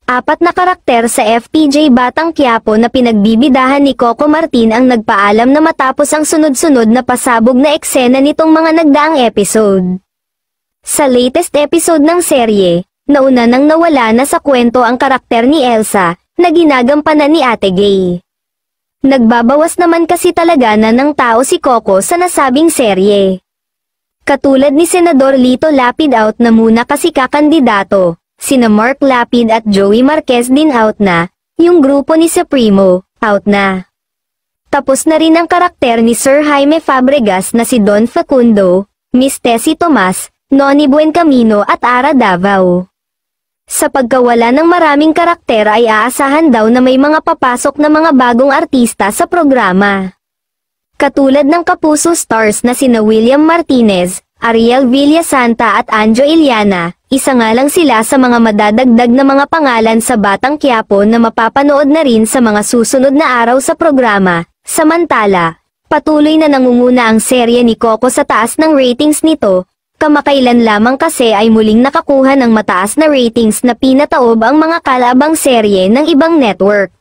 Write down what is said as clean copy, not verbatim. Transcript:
Apat na karakter sa FPJ Batang Quiapo na pinagbibidahan ni Coco Martin ang nagpaalam na matapos ang sunod-sunod na pasabog na eksena nitong mga nagdaang episode. Sa latest episode ng serye, nauna nang nawala na sa kwento ang karakter ni Elsa, na ginagampanan ni Ate Gay. Nagbabawas naman kasi talaga na ng tao si Coco sa nasabing serye. Katulad ni Senador Lito Lapid out na muna kasi kakandidato. Sina Mark Lapid at Joey Marquez din out na, yung grupo ni Supremo, out na. Tapos na rin ang karakter ni Sir Jaime Fabregas na si Don Facundo, Miss Tessie Tomas, Noni Buencamino at Ara Davao. Sa pagkawala ng maraming karakter ay aasahan daw na may mga papasok na mga bagong artista sa programa. Katulad ng Kapuso Stars na sina William Martinez, Ariel Villasanta at Anjo Iliana, isa nga lang sila sa mga madadagdag na mga pangalan sa Batang Quiapo na mapapanood na rin sa mga susunod na araw sa programa. Samantala, patuloy na nangunguna ang serye ni Coco sa taas ng ratings nito, kamakailan lamang kasi ay muling nakakuha ng mataas na ratings na pinataob ang mga kalabang serye ng ibang network.